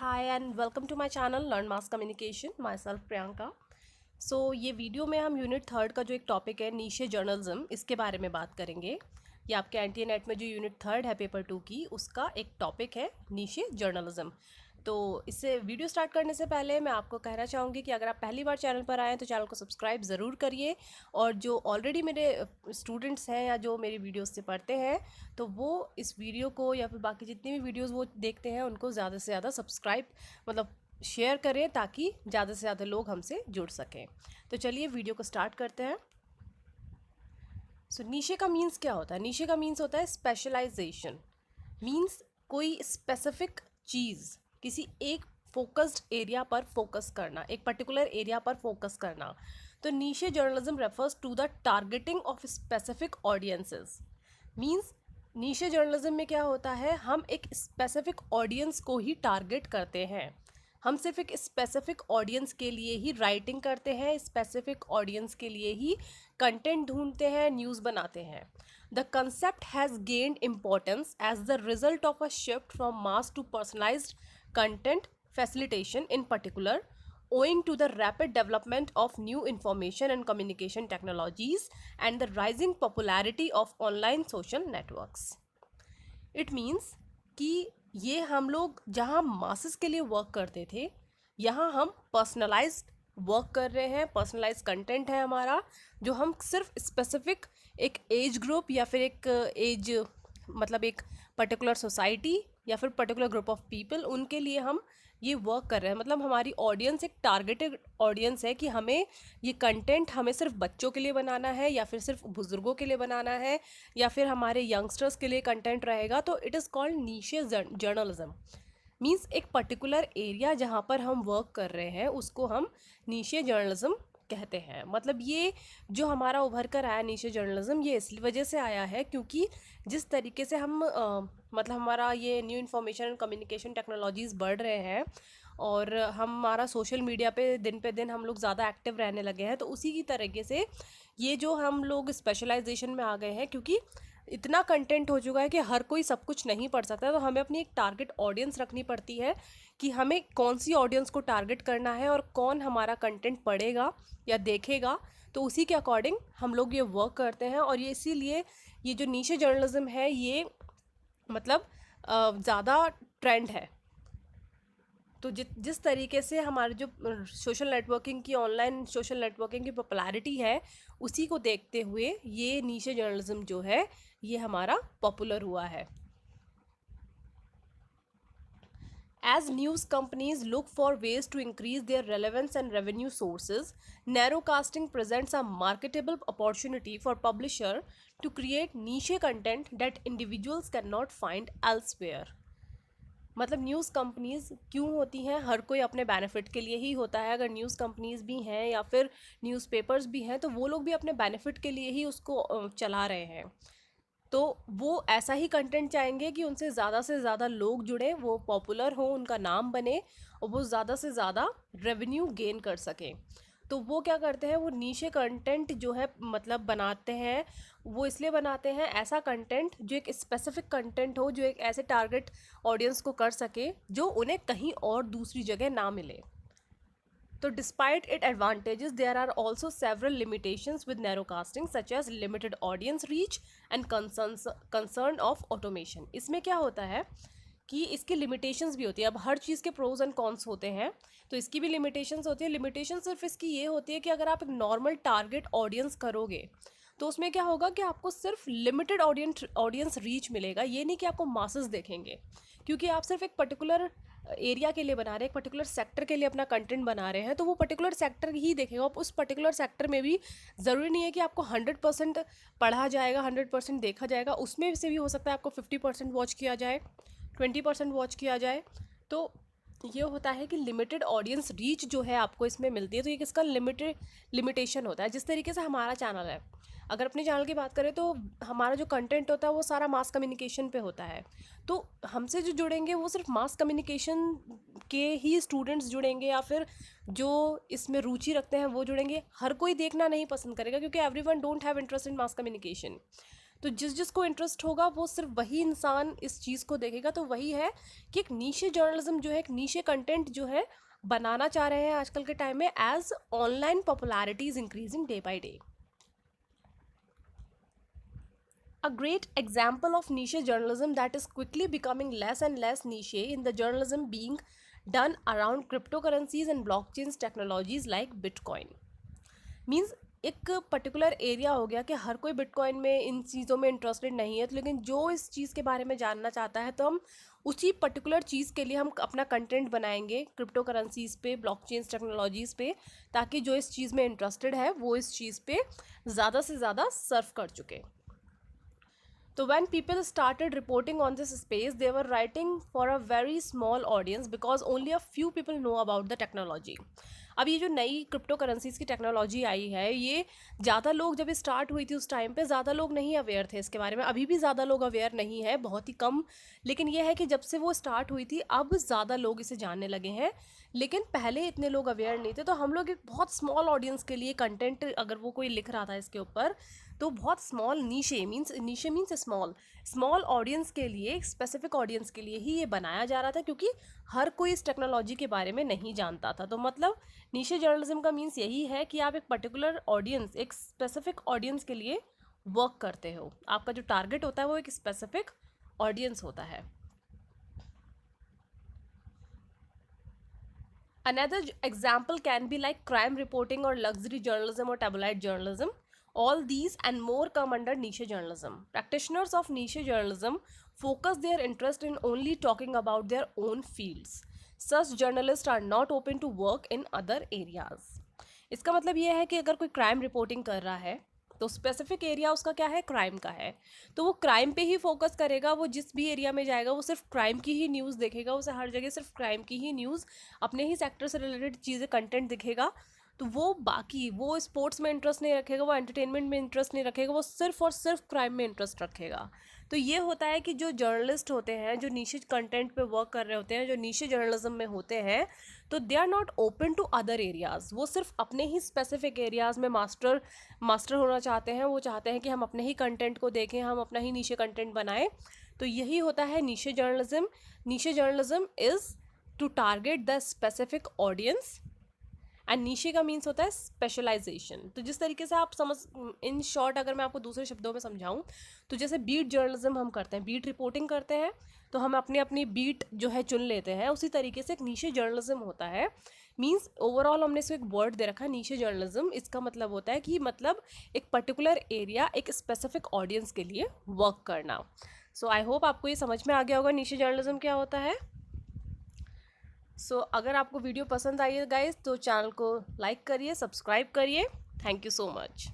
Hi and welcome to my channel learn mass communication myself Priyanka. So ये video में हम unit third का जो एक टॉपिक है नीशे जर्नलिज्म, इसके बारे में बात करेंगे। ये आपके एनटीए नेट में जो यूनिट थर्ड है पेपर 2 की, उसका एक टॉपिक है नीशे जर्नलिज्म। तो इससे वीडियो स्टार्ट करने से पहले मैं आपको कहना चाहूँगी कि अगर आप पहली बार चैनल पर आए हैं तो चैनल को सब्सक्राइब ज़रूर करिए, और जो ऑलरेडी मेरे स्टूडेंट्स हैं या जो मेरी वीडियोस से पढ़ते हैं तो वो इस वीडियो को या फिर बाकी जितनी भी वीडियोस वो देखते हैं उनको ज़्यादा से ज़्यादा सब्सक्राइब मतलब शेयर करें, ताकि ज़्यादा से ज़्यादा लोग हमसे जुड़ सकें। तो चलिए वीडियो को स्टार्ट करते हैं। सो नीशे का मीन्स क्या होता है? नीशे का मीन्स होता है स्पेशलाइजेशन। मीन्स कोई स्पेसिफिक चीज़, किसी एक फोकस्ड एरिया पर फोकस करना, एक पर्टिकुलर एरिया पर फोकस करना। तो niche journalism refers to the targeting of specific audiences. Means niche journalism में क्या होता है, हम एक स्पेसिफिक ऑडियंस को ही टारगेट करते हैं। हम सिर्फ एक स्पेसिफिक ऑडियंस के लिए ही राइटिंग करते हैं, स्पेसिफिक ऑडियंस के लिए ही कंटेंट ढूंढते हैं, न्यूज़ बनाते हैं। The concept has gained importance as the result of a shift from mass to personalised content facilitation, in particular owing to the rapid development of new information and communication technologies and the rising popularity of online social networks. It means कि ये हम लोग जहाँ masses के लिए work करते थे, यहाँ हम पर्सनलाइज्ड वर्क कर रहे हैं। पर्सनलाइज कंटेंट है हमारा, जो हम सिर्फ स्पेसिफिक एक एज ग्रुप या फिर एक एज मतलब एक पर्टिकुलर सोसाइटी या फिर पर्टिकुलर ग्रुप ऑफ पीपल, उनके लिए हम ये वर्क कर रहे हैं। मतलब हमारी ऑडियंस एक टारगेटेड ऑडियंस है कि हमें ये कंटेंट हमें सिर्फ बच्चों के लिए बनाना है या फिर सिर्फ बुज़ुर्गों के लिए बनाना है या फिर हमारे यंगस्टर्स के लिए कंटेंट रहेगा। तो it is called niche journalism. Means एक पर्टिकुलर एरिया जहाँ पर हम वर्क कर रहे हैं उसको हम नीशे जर्नलिज्म कहते हैं। मतलब ये जो हमारा उभर कर आया नीशे जर्नलिज्म, ये इस वजह से आया है क्योंकि जिस तरीके से हम मतलब हमारा ये new information and communication technologies बढ़ रहे हैं और हमारा सोशल मीडिया पे दिन हम लोग ज़्यादा एक्टिव रहने लगे हैं, तो उसी की तरीके से ये जो हम लोग स्पेशलाइजेशन में आ गए हैं, क्योंकि इतना कंटेंट हो चुका है कि हर कोई सब कुछ नहीं पढ़ सकता। तो हमें अपनी एक टारगेट ऑडियंस रखनी पड़ती है कि हमें कौन सी ऑडियंस को टारगेट करना है और कौन हमारा कंटेंट पढ़ेगा या देखेगा। तो उसी के अकॉर्डिंग हम लोग ये वर्क करते हैं, और ये इसीलिए ये जो नीशे जर्नलिज्म है ये मतलब ज़्यादा ट्रेंड है। तो जिस तरीके से हमारे जो सोशल नेटवर्किंग की ऑनलाइन सोशल नेटवर्किंग की पॉपुलैरिटी है, उसी को देखते हुए ये नीशे जर्नलिज्म जो है ये हमारा पॉपुलर हुआ है। As news companies look for ways to increase their relevance and revenue sources, narrowcasting presents a marketable opportunity for publisher to create niche content that individuals cannot find elsewhere. मतलब news companies क्यों होती हैं? हर कोई अपने benefit के लिए ही होता है। अगर न्यूज़ कंपनीज़ भी हैं या फिर न्यूज़पेपर्स भी हैं, तो वो लोग भी अपने बेनिफिट के लिए ही उसको चला रहे हैं। तो वो ऐसा ही कंटेंट चाहेंगे कि उनसे से ज़्यादा लोग जुड़ें, वो पॉपुलर हो, उनका नाम बने और वो ज़्यादा से ज़्यादा रेवेन्यू गेन कर सकें। तो वो क्या करते हैं, वो नीशे कंटेंट जो है मतलब बनाते हैं। वो इसलिए बनाते हैं ऐसा कंटेंट जो एक स्पेसिफिक कंटेंट हो, जो एक ऐसे टारगेट ऑडियंस को कर सके जो उन्हें कहीं और दूसरी जगह ना मिले। तो despite it advantages, there are also several limitations with narrowcasting, such as limited audience reach and concern of automation. इसमें क्या होता है कि इसकी लिमिटेशंस भी होती है। अब हर चीज़ के प्रोज एंड कॉन्स होते हैं, तो इसकी भी लिमिटेशंस होती है। लिमिटेशन सिर्फ इसकी ये होती है कि अगर आप एक नॉर्मल टारगेट ऑडियंस करोगे तो उसमें क्या होगा कि आपको सिर्फ लिमिटेड ऑडियंस रीच मिलेगा। ये नहीं कि आपको मासेस देखेंगे, क्योंकि आप सिर्फ एक पर्टिकुलर एरिया के लिए बना रहे हैं, एक पर्टिकुलर सेक्टर के लिए अपना कंटेंट बना रहे हैं, तो वो पर्टिकुलर सेक्टर ही देखेगा। आप उस पर्टिकुलर सेक्टर में भी ज़रूरी नहीं है कि आपको 100% पढ़ा जाएगा, 100% देखा जाएगा। उसमें से भी हो सकता है आपको 50% वॉच किया जाए, 20% वॉच किया जाए। तो ये होता है कि लिमिटेड ऑडियंस रीच जो है आपको इसमें मिलती है। तो ये किसका लिमिटेशन होता है। जिस तरीके से हमारा चैनल है, अगर अपने चैनल की बात करें तो हमारा जो कंटेंट होता है वो सारा मास कम्युनिकेशन पे होता है। तो हमसे जो जुड़ेंगे वो सिर्फ मास कम्युनिकेशन के ही स्टूडेंट्स जुड़ेंगे, या फिर जो इसमें रुचि रखते हैं वो जुड़ेंगे। हर कोई देखना नहीं पसंद करेगा, क्योंकि everyone don't have interest in mass communication. तो जिस जिसको इंटरेस्ट होगा वो सिर्फ वही इंसान इस चीज़ को देखेगा। तो वही है कि एक नीशे जर्नलिज्म जो है, एक नीशे कंटेंट जो है बनाना चाह रहे हैं आजकल के टाइम में, as online popularity is increasing day by day. A great example of niche journalism that is quickly becoming less and less niche in the journalism being done around cryptocurrencies and blockchain technologies like Bitcoin. Means एक particular area हो गया कि हर कोई bitcoin में, इन चीज़ों में interested नहीं है, तो लेकिन जो इस चीज़ के बारे में जानना चाहता है तो हम उसी पर्टिकुलर चीज़ के लिए हम अपना कंटेंट बनाएंगे क्रिप्टो करेंसीज पे, ब्लॉकचेन टेक्नोलॉजीज़ पे, ताकि जो इस चीज़ में इंटरेस्टेड है वो इस चीज़ पे ज़्यादा से ज़्यादा सर्व कर चुके। So when people started reporting on this space, they were writing for a very small audience because only a few people know about the technology. अब ये जो नई क्रिप्टो करेंसीज की टेक्नोलॉजी आई है, ये ज़्यादा लोग जब स्टार्ट हुई थी उस टाइम पे ज़्यादा लोग नहीं अवेयर थे इसके बारे में। अभी भी ज़्यादा लोग अवेयर नहीं है, बहुत ही कम। लेकिन ये है कि जब से वो स्टार्ट हुई थी अब ज़्यादा लोग इसे जानने लगे हैं, लेकिन पहले इतने लोग अवेयर नहीं थे। तो हम लोग एक बहुत स्मॉल ऑडियंस के लिए कंटेंट, अगर वो कोई लिख रहा था इसके ऊपर, तो बहुत स्मॉल नीशे मीन्स स्मॉल ऑडियंस के लिए, एक स्पेसिफिक ऑडियंस के लिए ही ये बनाया जा रहा था, क्योंकि हर कोई इस टेक्नोलॉजी के बारे में नहीं जानता था। तो मतलब नीशे जर्नलिज्म का मीन्स यही है कि आप एक पर्टिकुलर ऑडियंस, एक स्पेसिफिक ऑडियंस के लिए वर्क करते हो। आपका जो टारगेट होता है वो एक स्पेसिफिक ऑडियंस होता है। Another example can be like crime reporting or luxury journalism or tabloid journalism. All these and more come under niche journalism. Practitioners of niche journalism focus their interest in only talking about their own fields. Such journalists are not open to work in other areas. इसका मतलब ये है कि अगर कोई crime reporting कर रहा है तो स्पेसिफिक एरिया उसका क्या है, क्राइम का है, तो वो क्राइम पे ही फोकस करेगा। वो जिस भी एरिया में जाएगा वो सिर्फ क्राइम की ही न्यूज़ देखेगा, उसे हर जगह सिर्फ क्राइम की ही न्यूज़, अपने ही सेक्टर से रिलेटेड चीज़ें, कंटेंट दिखेगा। तो वो बाकी, वो स्पोर्ट्स में इंटरेस्ट नहीं रखेगा, वो एंटरटेनमेंट में इंटरेस्ट नहीं रखेगा, वो सिर्फ और सिर्फ क्राइम में इंटरेस्ट रखेगा। तो ये होता है कि जो जर्नलिस्ट होते हैं, जो नीशे कंटेंट पे वर्क कर रहे होते हैं, जो नीशे जर्नलिज्म में होते हैं, तो they are not open to other areas. वो सिर्फ अपने ही स्पेसिफिक एरियाज़ में मास्टर होना चाहते हैं। वो चाहते हैं कि हम अपने ही कंटेंट को देखें, हम अपना ही नीशे कंटेंट बनाएं। तो यही होता है niche journalism. Niche journalism is to target the specific audience, and niche का मीन्स होता है स्पेशलाइजेशन। तो जिस तरीके से आप समझ, इन शॉर्ट अगर मैं आपको दूसरे शब्दों में समझाऊं, तो जैसे बीट जर्नलिज्म हम करते हैं, बीट रिपोर्टिंग करते हैं, तो हम अपनी अपनी बीट जो है चुन लेते हैं, उसी तरीके से एक नीशे जर्नलिज्म होता है। मीन्स ओवरऑल हमने इसको एक वर्ड दे रखा है नीशे जर्नलिज्म। इसका मतलब होता है कि मतलब एक पर्टिकुलर एरिया, एक स्पेसिफिक ऑडियंस के लिए वर्क करना। सो आई होप आपको ये समझ में आ गया होगा नीशे जर्नलिज्म क्या होता है। अगर आपको वीडियो पसंद आई है गाइस, तो चैनल को लाइक करिए, सब्सक्राइब करिए। Thank you so much.